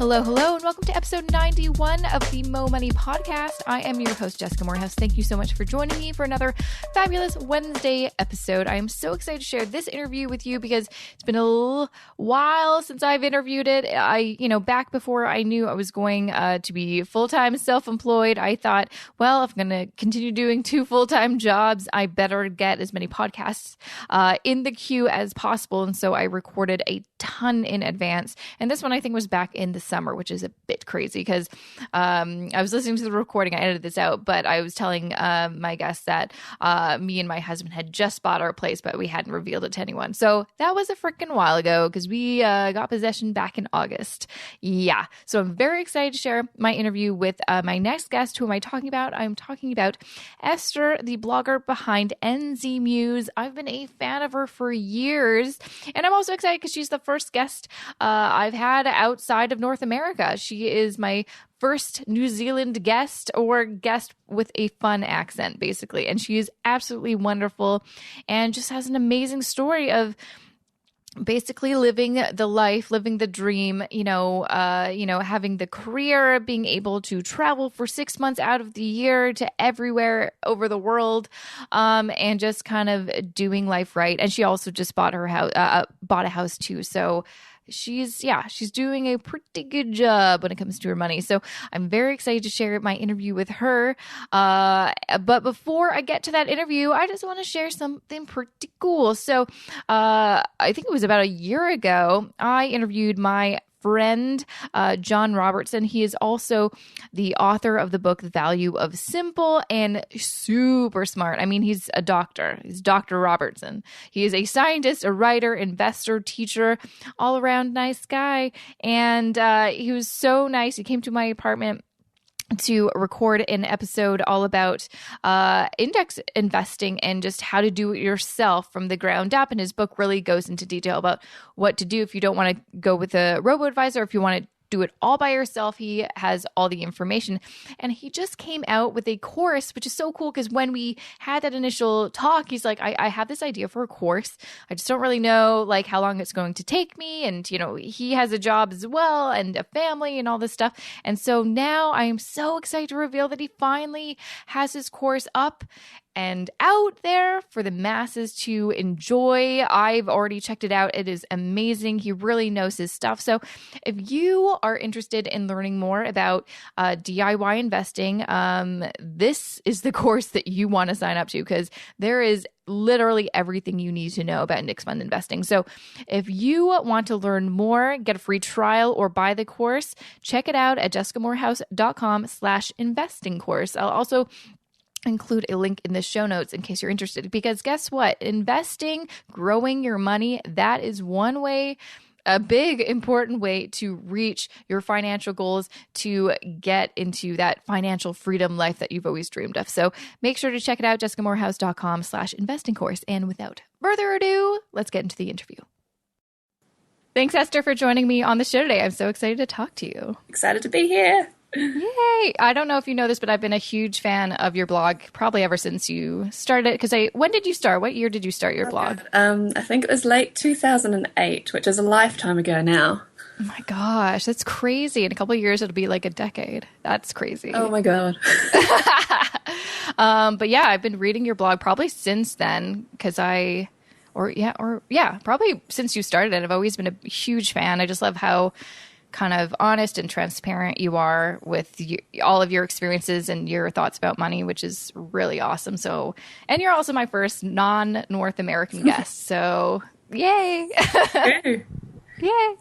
Hello, hello, and welcome to episode 91 of the Mo Money Podcast. I am your host, Jessica Morehouse. Thank you so much for joining me for another fabulous Wednesday episode. I am so excited to share this interview with you because it's been a little while since I've interviewed it. Back before I knew I was going to be full-time self-employed, I thought, well, if I'm going to continue doing 2 full-time jobs, I better get as many podcasts in the queue as possible. And so I recorded a ton in advance. And this one I think was back in the summer, which is a bit crazy because I was listening to the recording. I edited this out, but I was telling my guests that me and my husband had just bought our place, but we hadn't revealed it to anyone. So that was a freaking while ago because we got possession back in August. Yeah. So I'm very excited to share my interview with my next guest. Who am I talking about? I'm talking about Esther, the blogger behind NZ Muse. I've been a fan of her for years, and I'm also excited because she's the first guest I've had outside of North America. She is my first New Zealand guest, or guest with a fun accent, basically. And she is absolutely wonderful and just has an amazing story of basically living the life, living the dream, having the career, being able to travel for 6 months out of the year to everywhere over the world, and just kind of doing life right. And she also just bought a house too. So she's doing a pretty good job when it comes to her money. So I'm very excited to share my interview with her. But before I get to that interview, I just want to share something pretty cool. So I think it was about a year ago, I interviewed my friend, John Robertson. He is also the author of the book, The Value of Simple, and super smart. I mean, he's a doctor. He's Dr. Robertson. He is a scientist, a writer, investor, teacher, all around nice guy. And he was so nice. He came to my apartment to record an episode all about index investing and just how to do it yourself from the ground up. And his book really goes into detail about what to do if you don't want to go with a robo-advisor, if you want to do it all by yourself. He has all the information, and he just came out with a course, which is so cool because when we had that initial talk, he's like, I have this idea for a course. I just don't really know like how long it's going to take me. And, he has a job as well and a family and all this stuff. And so now I am so excited to reveal that he finally has his course up and out there for the masses to enjoy. I've already checked it out. It is amazing. He really knows his stuff. So if you are interested in learning more about DIY investing, this is the course that you want to sign up to because there is literally everything you need to know about index fund investing. So if you want to learn more, get a free trial, or buy the course, check it out at jessicamorehouse.com/investing course. I'll also include a link in the show notes in case you're interested, because guess what? Investing, growing your money, that is one way, a big important way to reach your financial goals, to get into that financial freedom life that you've always dreamed of. So make sure to check it out, jessicamorehouse.com/investing course. And without further ado, let's get into the interview. Thanks, Esther, for joining me on the show today. I'm so excited to talk to you. Excited to be here. Yay! I don't know if you know this, but I've been a huge fan of your blog probably ever since you started. When did you start? What year did you start your blog? I think it was late 2008, which is a lifetime ago now. Oh my gosh, that's crazy. In a couple of years, it'll be like a decade. That's crazy. Oh my God. But yeah, I've been reading your blog probably since then because probably since you started it. I've always been a huge fan. I just love how kind of honest and transparent you are with all of your experiences and your thoughts about money, which is really awesome. So, and you're also my first non-North American guest. So yay. Yay.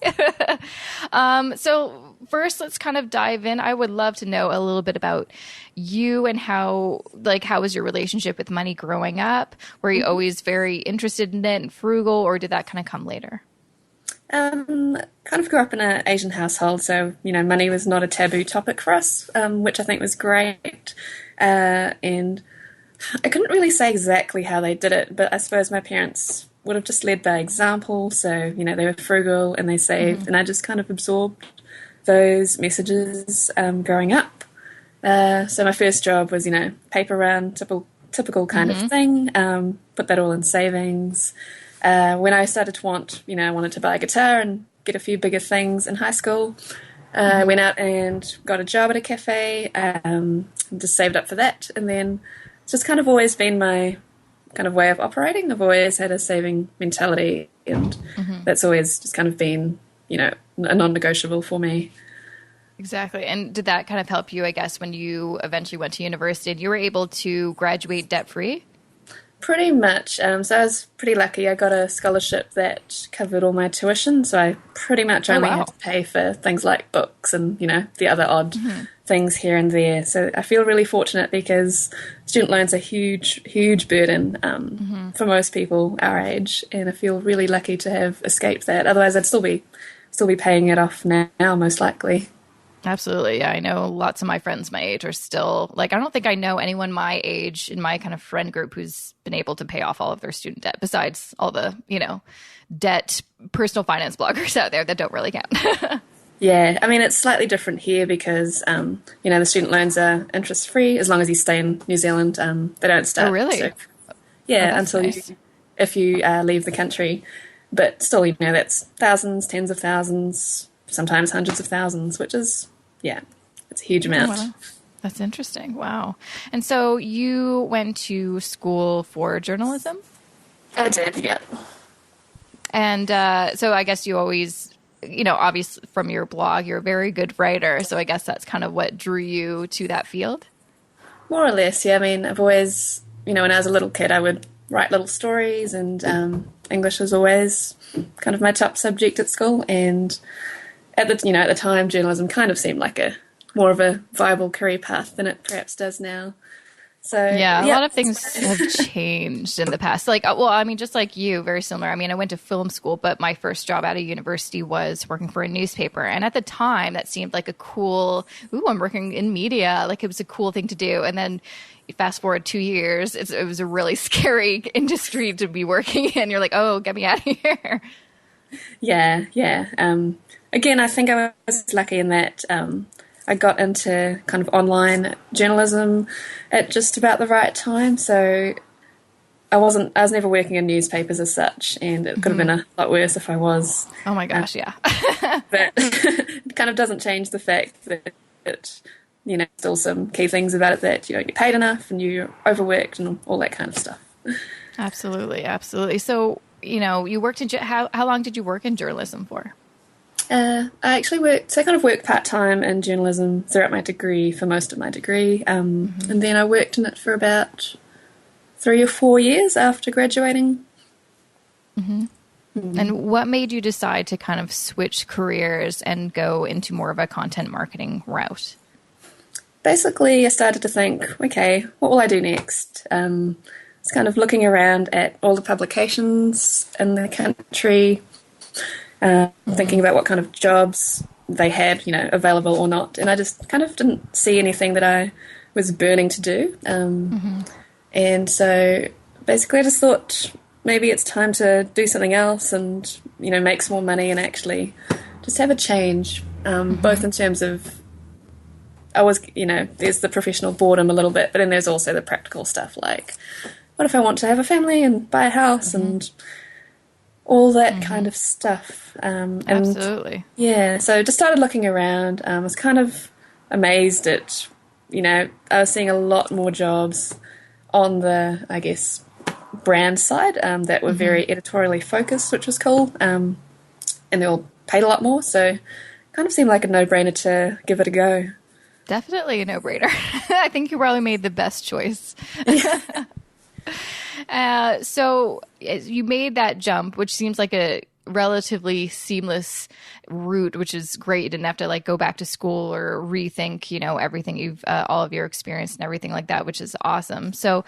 So first, let's kind of dive in. I would love to know a little bit about you and how was your relationship with money growing up? Were you always very interested in it and frugal, or did that kind of come later? Kind of grew up in an Asian household, so money was not a taboo topic for us, which I think was great. And I couldn't really say exactly how they did it, but I suppose my parents would have just led by example. So they were frugal and they saved, and I just kind of absorbed those messages growing up. So my first job was paper round, typical kind of thing. Put that all in savings. When I started to I wanted to buy a guitar and get a few bigger things in high school. I went out and got a job at a cafe, just saved up for that. And then it's just kind of always been my kind of way of operating. I've always had a saving mentality, and that's always just kind of been, a non-negotiable for me. Exactly. And did that kind of help you, I guess, when you eventually went to university and you were able to graduate debt-free? Pretty much. So I was pretty lucky. I got a scholarship that covered all my tuition, so I pretty much only had to pay for things like books and, the other odd things here and there. So I feel really fortunate because student loans are a huge, huge burden for most people our age, and I feel really lucky to have escaped that. Otherwise, I'd still be paying it off now, most likely. Absolutely. Yeah, I know lots of my friends my age are still, I don't think I know anyone my age in my kind of friend group who's been able to pay off all of their student debt besides all the, debt personal finance bloggers out there that don't really count. Yeah, I mean, it's slightly different here because, the student loans are interest-free as long as you stay in New Zealand. They don't start. Oh, really? Until nice. if you leave the country. But still, that's thousands, tens of thousands, sometimes hundreds of thousands, which is, it's a huge amount. Oh, wow. That's interesting. Wow. And so you went to school for journalism? I did, yeah. And so I guess you always, obviously from your blog, you're a very good writer. So I guess that's kind of what drew you to that field? More or less, yeah. I mean, I've always, when I was a little kid, I would write little stories, and English was always kind of my top subject at school. And at the time, journalism kind of seemed like more of a viable career path than it perhaps does now. So yeah, a lot of things have changed in the past. Just like you, very similar. I mean, I went to film school, but my first job out of university was working for a newspaper. And at the time, that seemed like a cool, I'm working in media. It was a cool thing to do. And then fast forward 2 years, it was a really scary industry to be working in. You're like, oh, get me out of here. Yeah. Again, I think I was lucky in that I got into kind of online journalism at just about the right time. So I was never working in newspapers as such, and it could have been a lot worse if I was. Oh my gosh, yeah. But it kind of doesn't change the fact that, still some key things about it that, you get paid enough and you're overworked and all that kind of stuff. Absolutely. So, you worked how long did you work in journalism for? I actually worked part-time in journalism throughout my degree for most of my degree. And then I worked in it for about 3 or 4 years after graduating. And what made you decide to kind of switch careers and go into more of a content marketing route? Basically, I started to think, okay, what will I do next? It's kind of looking around at all the publications in the country, thinking about what kind of jobs they had, available or not. And I just kind of didn't see anything that I was burning to do. And so basically I just thought maybe it's time to do something else and, make some more money and actually just have a change, both in terms of, there's the professional boredom a little bit, but then there's also the practical stuff like, what if I want to have a family and buy a house and all that kind of stuff. Absolutely. Yeah, so just started looking around. I was kind of amazed at, I was seeing a lot more jobs on the, I guess, brand side that were very editorially focused, which was cool. And they all paid a lot more, so kind of seemed like a no-brainer to give it a go. Definitely a no-brainer. I think you probably made the best choice. So you made that jump, which seems like a relatively seamless route, which is great. You didn't have to go back to school or rethink, everything you've, all of your experience and everything like that, which is awesome. So,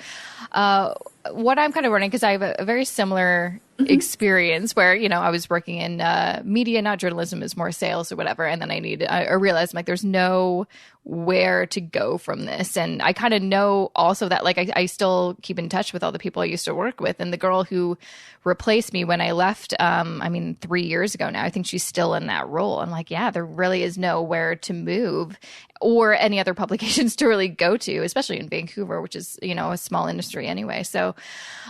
what I'm kind of running, because I have a very similar experience where, I was working in media, not journalism, is more sales or whatever. And then I realized there's no where to go from this. And I kind of know also that I still keep in touch with all the people I used to work with. And the girl who replaced me when I left, 3 years ago now, I think she's still in that role. I'm like, yeah, there really is nowhere to move or any other publications to really go to, especially in Vancouver, which is, a small industry anyway. So,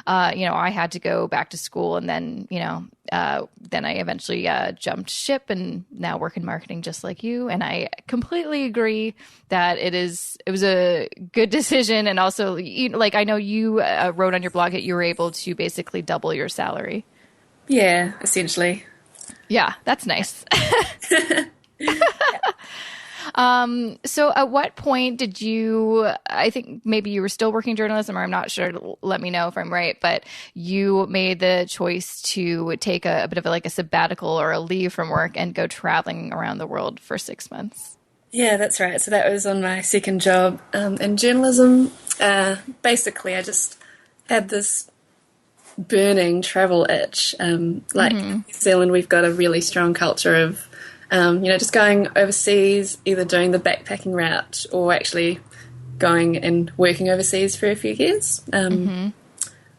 I had to go back to school, and then, then I eventually jumped ship and now work in marketing just like you. And I completely agree that it was a good decision. And also, I know you wrote on your blog that you were able to basically double your salary. Yeah, essentially. Yeah, that's nice. So at what point did you, I think maybe you were still working journalism, or I'm not sure, let me know if I'm right, but you made the choice to take a bit of a sabbatical or a leave from work and go traveling around the world for 6 months. Yeah, that's right. So that was on my second job in journalism. Basically, I just had this burning travel itch. New Zealand, we've got a really strong culture of just going overseas, either doing the backpacking route or actually going and working overseas for a few years.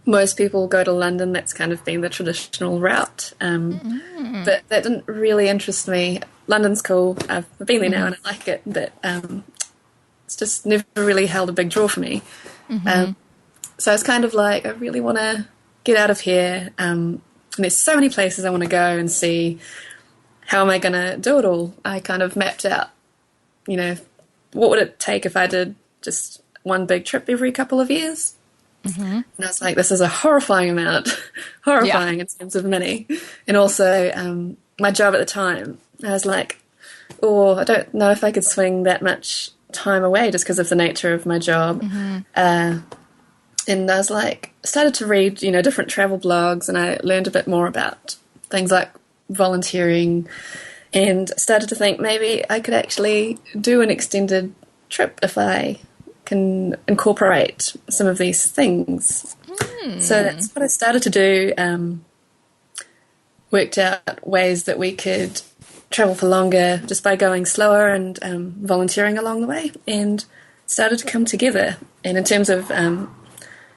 Most people go to London. That's kind of been the traditional route. But that didn't really interest me. London's cool. I've been there now and I like it, but it's just never really held a big draw for me. So I was kind of like, I really want to get out of here. And there's so many places I want to go and see. How am I going to do it all? I kind of mapped out, what would it take if I did just one big trip every couple of years? And I was like, this is a horrifying amount, in terms of money. And also my job at the time, I was like, I don't know if I could swing that much time away just because of the nature of my job. And I was like, started to read, different travel blogs, and I learned a bit more about things like volunteering, and started to think maybe I could actually do an extended trip if I can incorporate some of these things. So that's what I started to do. Worked out ways that we could travel for longer just by going slower and volunteering along the way, and started to come together. And in terms of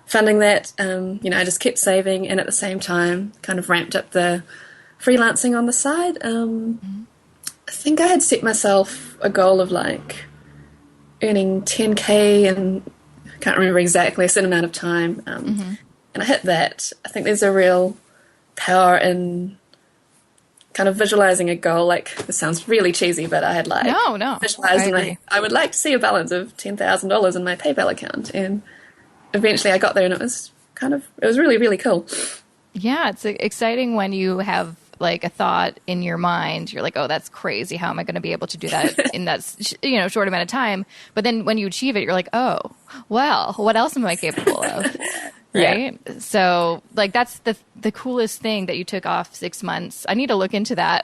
funding that, I just kept saving, and at the same time kind of ramped up the freelancing on the side. I think I had set myself a goal of earning 10K, and I can't remember exactly a certain amount of time. And I hit that. I think there's a real power in kind of visualizing a goal. This sounds really cheesy, but I had visualized, and I would like to see a balance of $10,000 in my PayPal account. And eventually I got there, and it was really, really cool. Yeah, it's exciting when you have a thought in your mind. You're like, oh, that's crazy. How am I going to be able to do that in that short amount of time? But then when you achieve it, you're like, oh, well, what else am I capable of? Right? Yeah. So that's the coolest thing that you took off 6 months. I need to look into that.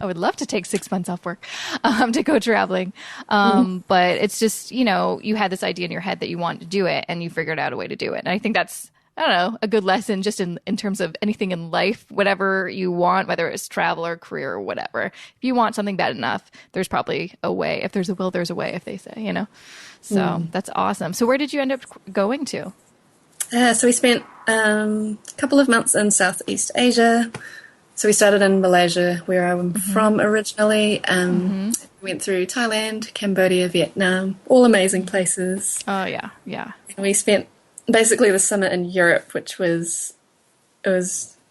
I would love to take 6 months off work to go traveling. But it's just, you had this idea in your head that you wanted to do it, and you figured out a way to do it. And I think that's, I don't know, a good lesson just in terms of anything in life, whatever you want, whether it's travel or career or whatever. If you want something bad enough, there's probably a way. If there's a will, there's a way, if they say, So that's awesome. So where did you end up going to? So we spent a couple of months in Southeast Asia. So we started in Malaysia, where I'm from originally. We went through Thailand, Cambodia, Vietnam, all amazing places. Oh, yeah, yeah. And we spent basically the summer in Europe, which was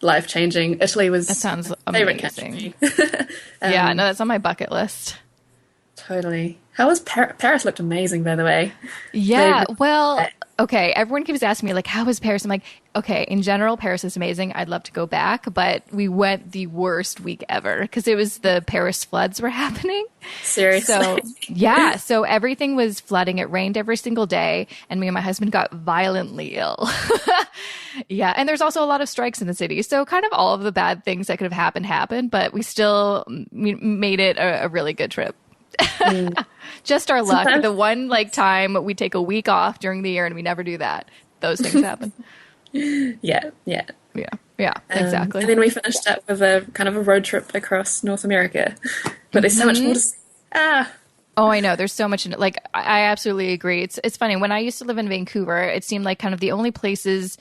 life-changing. Italy was that sounds favorite amazing. country. Yeah, no, that's on my bucket list. Totally. How was Paris? Looked amazing, by the way. Yeah, well, okay. Everyone keeps asking me, how was Paris? I'm like, okay, in general, Paris is amazing. I'd love to go back, but we went the worst week ever because it was the Paris floods were happening. Seriously? So, yeah. So everything was flooding. It rained every single day, and me and my husband got violently ill. Yeah. And there's also a lot of strikes in the city. So kind of all of the bad things that could have happened, but we still made it a really good trip. Just our luck. The one time we take a week off during the year and we never do that. Those things happen. Yeah, exactly. And then we finished up with a kind of a road trip across North America. But there's so much more to see. Oh, I know. There's so much in it. I absolutely agree. It's funny. When I used to live in Vancouver, it seemed like kind of the only places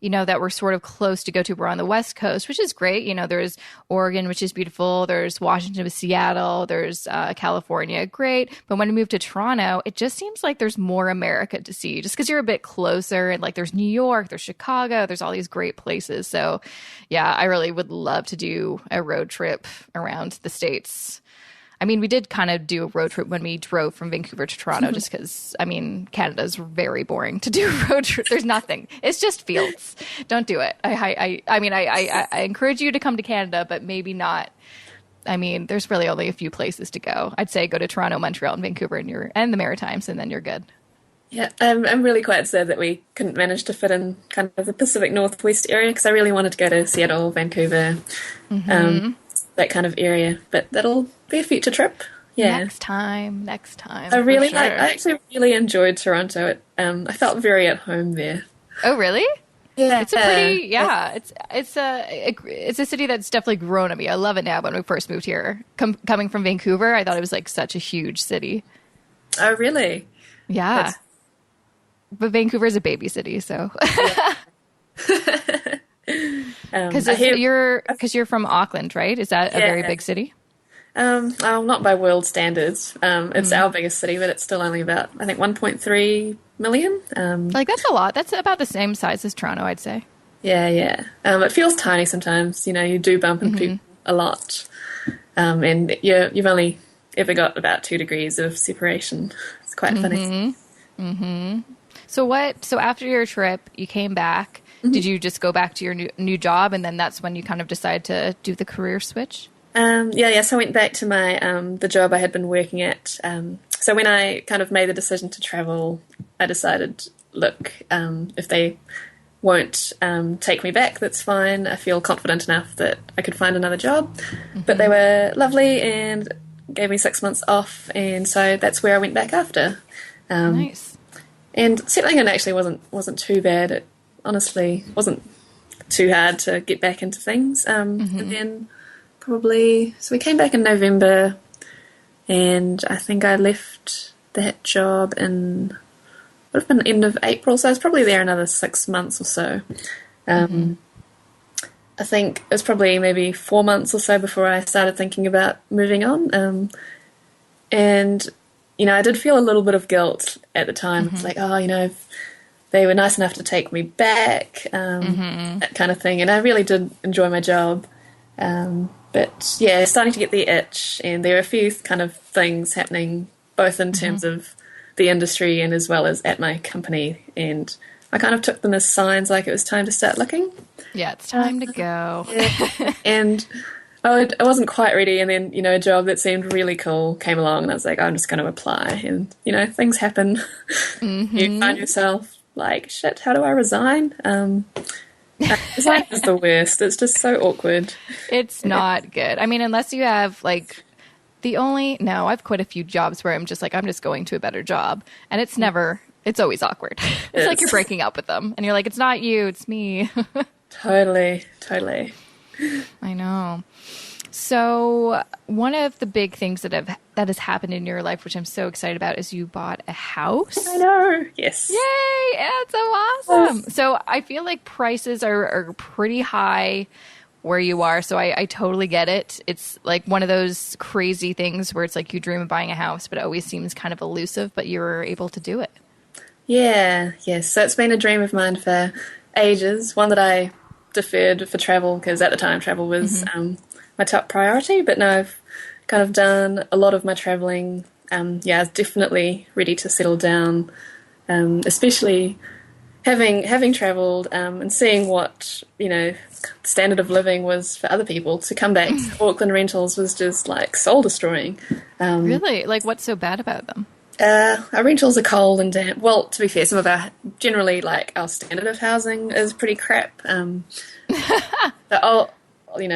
that we're sort of close to go to. We're on the West Coast, which is great. There's Oregon, which is beautiful. There's Washington with Seattle. There's California. Great. But when we moved to Toronto, it just seems like there's more America to see just because you're a bit closer. And like there's New York, there's Chicago, there's all these great places. So yeah, I really would love to do a road trip around the States. I mean, we did kind of do a road trip when we drove from Vancouver to Toronto just because, Canada's very boring to do a road trip. There's nothing. It's just fields. Don't do it. I encourage you to come to Canada, but maybe not. I mean, there's really only a few places to go. I'd say go to Toronto, Montreal, and Vancouver and the Maritimes, and then you're good. Yeah, I'm really quite sad that we couldn't manage to fit in kind of the Pacific Northwest area because I really wanted to go to Seattle, Vancouver, that kind of area. But that'll be a future trip. Yeah, next time. I actually really enjoyed Toronto. I felt very at home there. Oh, really? Yeah, it's a pretty it's a city that's definitely grown on me. I love it now. When we first moved here, coming from Vancouver, I thought it was like such a huge city. Oh, really? Yeah. But Vancouver is a baby city, so. Because you're from Auckland, right? Is that a very big city? Not by world standards. It's our biggest city, but it's still only about, I think, 1.3 million. That's a lot. That's about the same size as Toronto, I'd say. Yeah. It feels tiny sometimes. You do bump into people a lot. And you've only ever got about 2 degrees of separation. It's quite funny. So after your trip, you came back. Did you just go back to your new job, and then that's when you kind of decided to do the career switch? So I went back to my the job I had been working at. So when I kind of made the decision to travel, I decided, look, if they won't take me back, that's fine. I feel confident enough that I could find another job. But they were lovely and gave me 6 months off, and so that's where I went back after. Nice. And settling in actually wasn't too bad. It honestly wasn't too hard to get back into things. And then so we came back in November, and I think I left that job would have been end of April, so I was probably there another 6 months or so. I think it was probably maybe 4 months or so before I started thinking about moving on. And I did feel a little bit of guilt at the time. It's like, they were nice enough to take me back, that kind of thing. And I really did enjoy my job. But yeah, starting to get the itch, and there are a few kind of things happening, both in terms of the industry and as well as at my company. And I kind of took them as signs like it was time to start looking. Yeah, it's time to go. And I wasn't quite ready, and then, a job that seemed really cool came along, and I was like, I'm just going to apply. And, things happen. You find yourself like, shit, how do I resign? Resign is the worst. It's just so awkward. It's not good. I mean, unless you have, like, I've quit a few jobs where I'm just like, I'm just going to a better job. And it's always awkward. It's like you're breaking up with them. And you're like, it's not you, it's me. Totally. I know. So one of the big things that has happened in your life, which I'm so excited about, is you bought a house. I know. Yes. Yay! Yeah, it's so awesome. So I feel like prices are pretty high where you are. So I totally get it. It's like one of those crazy things where it's like you dream of buying a house, but it always seems kind of elusive, but you were able to do it. Yeah. Yes. So it's been a dream of mine for ages. One that I deferred for travel because at the time travel was my top priority, but now I've kind of done a lot of my traveling. I was definitely ready to settle down, especially having traveled and seeing what standard of living was for other people. To come back to Auckland rentals was just like soul destroying. Really? Like, what's so bad about them? Our rentals are cold and damp. Well, to be fair, some of our our standard of housing is pretty crap.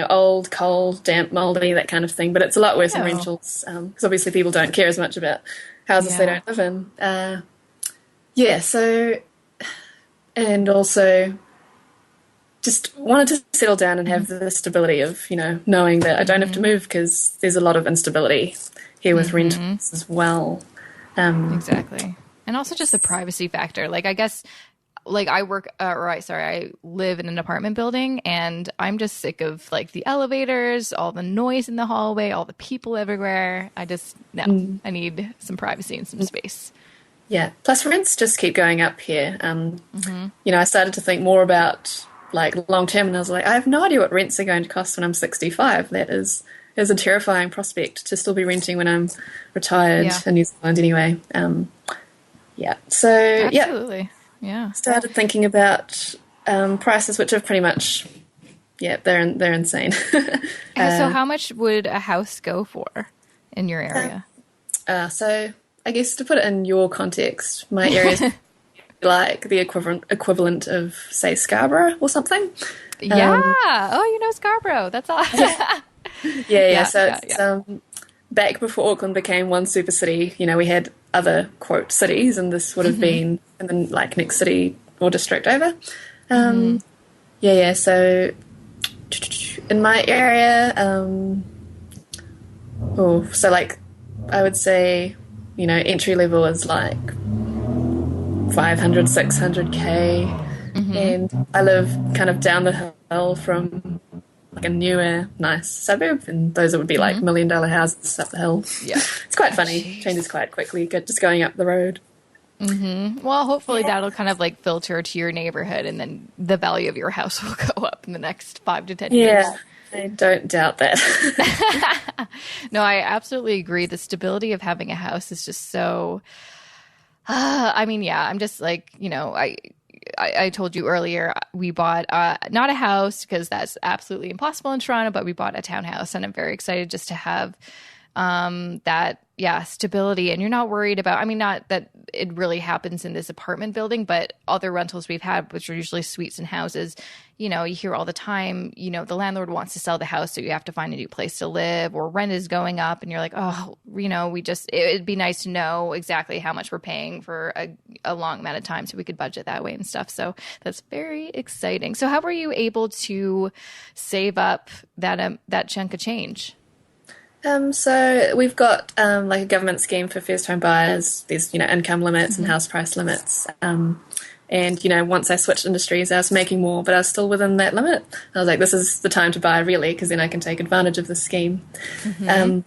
Old, cold, damp, mouldy, that kind of thing. But it's a lot worse in rentals because obviously people don't care as much about houses they don't live in. And also just wanted to settle down and have the stability of, knowing that I don't have to move because there's a lot of instability here with rentals as well. Exactly. And also just the privacy factor. Like, I guess like I work, I live in an apartment building, and I'm just sick of like the elevators, all the noise in the hallway, all the people everywhere. I need some privacy and some space. Yeah. Plus rents just keep going up here. I started to think more about like long term, and I was like, I have no idea what rents are going to cost when I'm 65. That is a terrifying prospect to still be renting when I'm retired in New Zealand anyway. So absolutely. Yeah. Started thinking about prices, which are pretty much, they're insane. So how much would a house go for in your area? So I guess to put it in your context, my area is like the equivalent of, say, Scarborough or something. Scarborough. That's awesome. It's back before Auckland became one super city. We had other quote cities, and this would have been in the next city or district over. So in my area, I would say, entry level is like 500, 600K, and I live kind of down the hill from like a newer, nice suburb, and those would be like $1 million houses up the hill. Yeah, it's quite funny. Changes quite quickly. Just going up the road. Well, hopefully that'll kind of like filter to your neighborhood, and then the value of your house will go up in the next 5 to 10 years. Yeah, I don't doubt that. No, I absolutely agree. The stability of having a house is just so. I'm just like, I told you earlier, we bought not a house because that's absolutely impossible in Toronto, but we bought a townhouse, and I'm very excited just to have that stability. And you're not worried about, not that it really happens in this apartment building, but other rentals we've had, which are usually suites and houses, you hear all the time, the landlord wants to sell the house, so you have to find a new place to live, or rent is going up, and you're like, it'd be nice to know exactly how much we're paying for a long amount of time so we could budget that way and stuff. So that's very exciting. So how were you able to save up that chunk of change? So we've got like a government scheme for first home buyers. There's income limits and house price limits. And once I switched industries, I was making more, but I was still within that limit. I was like, this is the time to buy, really, because then I can take advantage of the scheme. And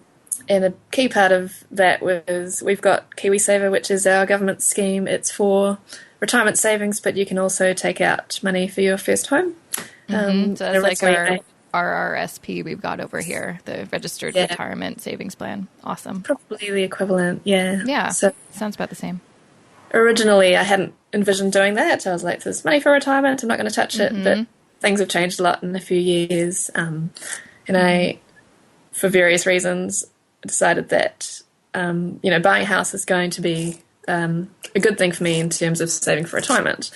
a key part of that was we've got KiwiSaver, which is our government scheme. It's for retirement savings, but you can also take out money for your first home. So that's like our RRSP we've got over here, the Registered Retirement Savings Plan. Awesome. Probably the equivalent, yeah. Yeah, so sounds about the same. Originally, I hadn't envisioned doing that. I was like, there's money for retirement, I'm not going to touch it. But things have changed a lot in a few years. And I, for various reasons, decided that, buying a house is going to be a good thing for me in terms of saving for retirement.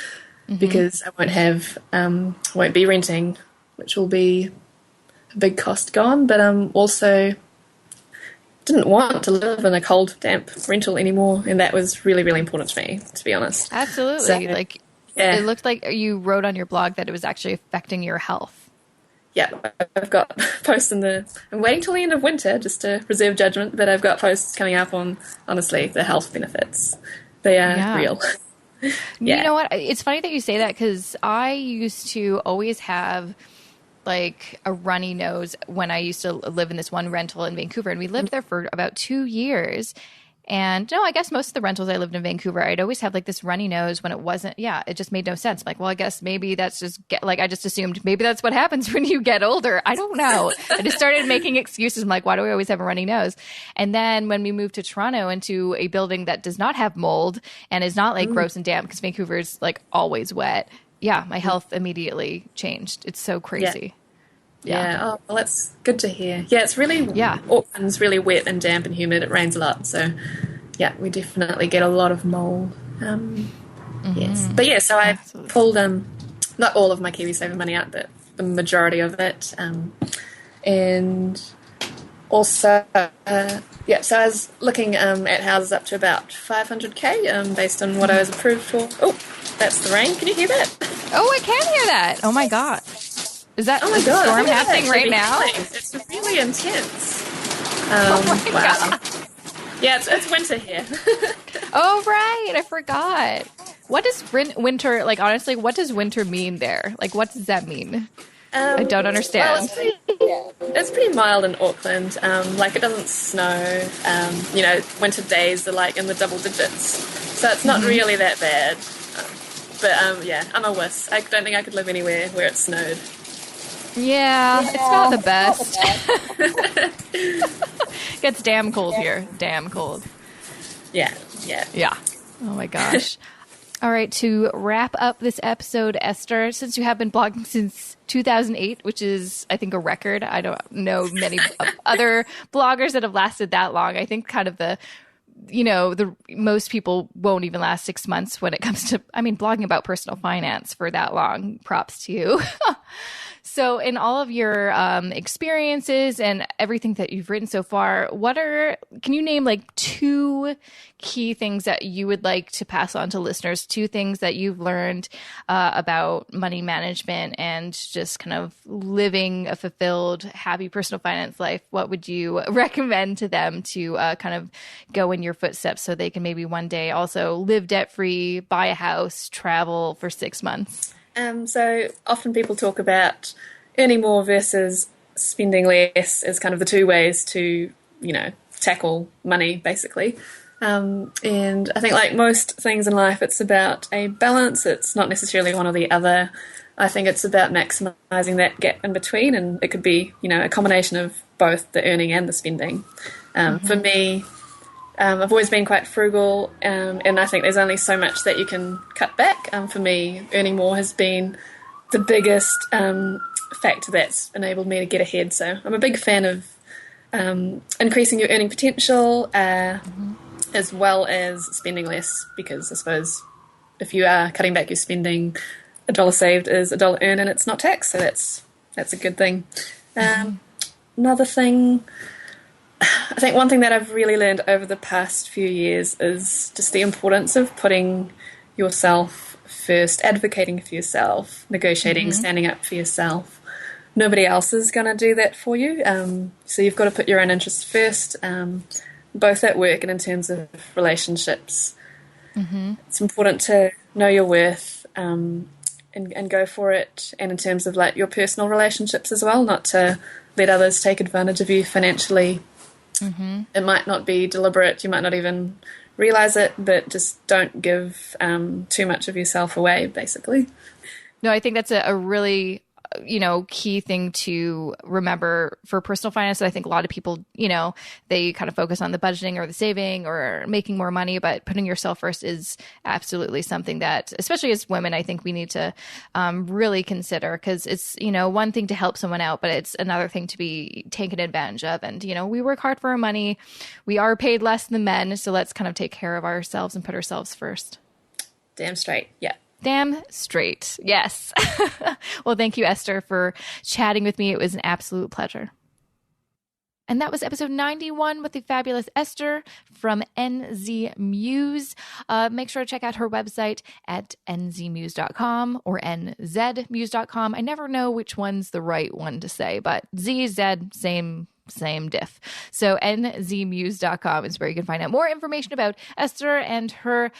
Because I won't be renting, which will be a big cost gone, but also didn't want to live in a cold, damp rental anymore, and that was really, really important to me, to be honest. Absolutely. So, it looked like you wrote on your blog that it was actually affecting your health. Yeah, I've got posts I'm waiting till the end of winter just to reserve judgment, but I've got posts coming up on, honestly, the health benefits. They are real. You know what? It's funny that you say that, because I used to always have like a runny nose when I used to live in this one rental in Vancouver, and we lived there for about 2 years. And no, I guess most of the rentals I lived in Vancouver, I'd always have like this runny nose when it wasn't, it just made no sense. I'm like, well, I guess maybe that's just I just assumed maybe that's what happens when you get older. I don't know. I just started making excuses. I'm like, why do we always have a runny nose? And then when we moved to Toronto into a building that does not have mold and is not like gross and damp, because Vancouver is like always wet. Yeah, my health immediately changed. It's so crazy. Yeah. Oh, well, that's good to hear. Yeah, it's really, Auckland's really wet and damp and humid. It rains a lot. So, yeah, we definitely get a lot of mold. Yes. But so I pulled, not all of my KiwiSaver money out, but the majority of it. And also, so I was looking at houses up to about 500K based on what I was approved for. Oh, that's the rain. Can you hear that? Oh, I can hear that. Oh, my God. Is that a storm happening right now? It's really intense. Oh my God. Yeah, it's winter here. Oh, right. I forgot. What does winter, like, honestly, what does winter mean there? Like, what does that mean? I don't understand. Well, it's pretty mild in Auckland. Like, it doesn't snow. Winter days are like in the double digits. So it's not really that bad. I'm a wuss. I don't think I could live anywhere where it snowed. Yeah, it's not the best. Gets damn cold here. Damn cold. Yeah. Oh my gosh. All right, to wrap up this episode, Esther, since you have been blogging since 2008, which is, I think, a record. I don't know many other bloggers that have lasted that long. I think kind of the most people won't even last 6 months when it comes to, blogging about personal finance for that long. Props to you. So in all of your experiences and everything that you've written so far, can you name like 2 key things that you would like to pass on to listeners, 2 things that you've learned about money management and just kind of living a fulfilled, happy personal finance life? What would you recommend to them to kind of go in your footsteps so they can maybe one day also live debt-free, buy a house, travel for 6 months? So often people talk about earning more versus spending less as kind of the 2 ways to, tackle money, basically. And I think like most things in life, it's about a balance. It's not necessarily one or the other. I think it's about maximising that gap in between, and it could be, a combination of both the earning and the spending. For me, I've always been quite frugal, and I think there's only so much that you can cut back. For me, earning more has been the biggest factor that's enabled me to get ahead. So I'm a big fan of increasing your earning potential as well as spending less, because I suppose if you are cutting back your spending, $1 saved is $1 earned and it's not taxed, so that's a good thing. Another thing, I think one thing that I've really learned over the past few years is just the importance of putting yourself first, advocating for yourself, negotiating, standing up for yourself. Nobody else is going to do that for you. So you've got to put your own interests first, both at work and in terms of relationships. It's important to know your worth and go for it. And in terms of like your personal relationships as well, not to let others take advantage of you financially. It might not be deliberate, you might not even realize it, but just don't give too much of yourself away, basically. No, I think that's a really key thing to remember for personal finance. I think a lot of people, they kind of focus on the budgeting or the saving or making more money, but putting yourself first is absolutely something that, especially as women, I think we need to really consider, because it's, one thing to help someone out, but it's another thing to be taken advantage of. And, we work hard for our money. We are paid less than men. So let's kind of take care of ourselves and put ourselves first. Damn straight. Yeah. Damn straight. Yes. Well, thank you, Esther, for chatting with me. It was an absolute pleasure. And that was episode 91 with the fabulous Esther from NZ Muse. Make sure to check out her website at nzmuse.com or nzmuse.com. I never know which one's the right one to say, but Z, Z, same diff. So nzmuse.com is where you can find out more information about Esther and her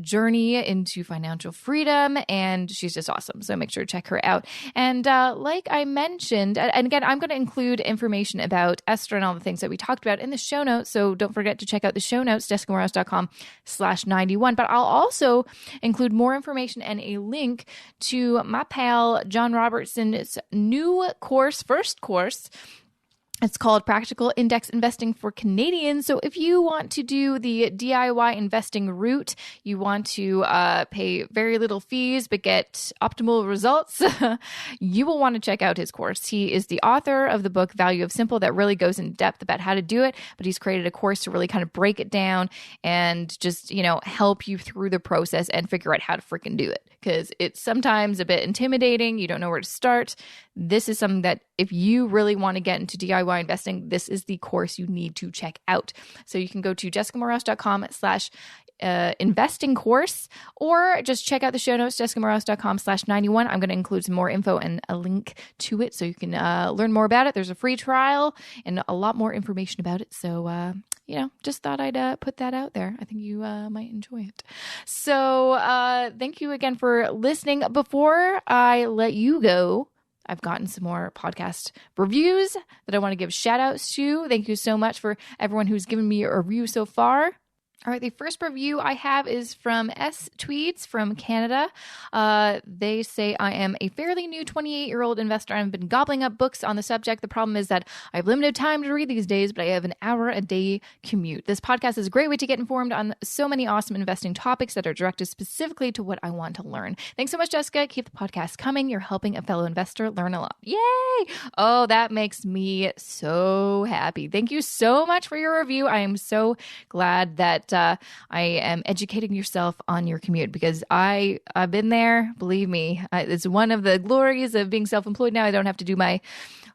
journey into financial freedom, and she's just awesome. So make sure to check her out. And like I mentioned, and again, I'm going to include information about Esther and all the things that we talked about in the show notes. So don't forget to check out the show notes, jessicamorehouse.com/91. But I'll also include more information and a link to my pal John Robertson's new course, first course. It's called Practical Index Investing for Canadians. So if you want to do the DIY investing route, you want to pay very little fees but get optimal results, you will want to check out his course. He is the author of the book Value of Simple that really goes in depth about how to do it, but he's created a course to really kind of break it down and just, help you through the process and figure out how to freaking do it. because it's sometimes a bit intimidating. You don't know where to start. This is something that if you really want to get into DIY investing, this is the course you need to check out. So you can go to jessicamorehouse.com/investing course, or just check out the show notes, jessicamorehouse.com/91. I'm going to include some more info and a link to it so you can learn more about it. There's a free trial and a lot more information about it. So, just thought I'd put that out there. I think you might enjoy it. So thank you again for listening. Before I let you go, I've gotten some more podcast reviews that I want to give shout outs to. Thank you so much for everyone who's given me a review so far. All right, the first review I have is from S. Tweeds from Canada. They say, I am a fairly new 28-year-old investor. I've been gobbling up books on the subject. The problem is that I have limited time to read these days, but I have an hour-a-day commute. This podcast is a great way to get informed on so many awesome investing topics that are directed specifically to what I want to learn. Thanks so much, Jessica. Keep the podcast coming. You're helping a fellow investor learn a lot. Yay! Oh, that makes me so happy. Thank you so much for your review. I am so glad that I am educating yourself on your commute, because I've been there. Believe me, it's one of the glories of being self-employed now. I don't have to do my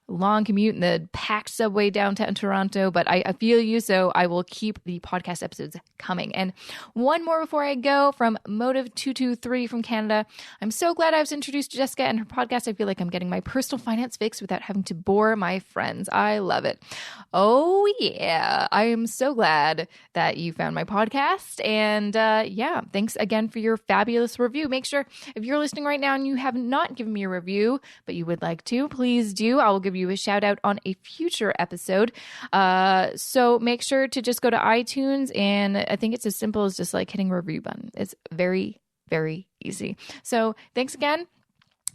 long commute in the packed subway downtown Toronto, but I feel you, so I will keep the podcast episodes coming. And one more before I go, from Motive223 from Canada. I'm so glad I was introduced to Jessica and her podcast. I feel like I'm getting my personal finance fix without having to bore my friends. I love it. Oh yeah, I am so glad that you found my podcast. And thanks again for your fabulous review. Make sure, if you're listening right now and you have not given me a review, but you would like to, please do. I will give you a shout out on a future episode. So make sure to just go to iTunes, and I think it's as simple as just like hitting a review button. It's very, very easy. So thanks again.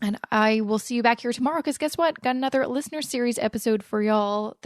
And I will see you back here tomorrow, because guess what? Got another listener series episode for y'all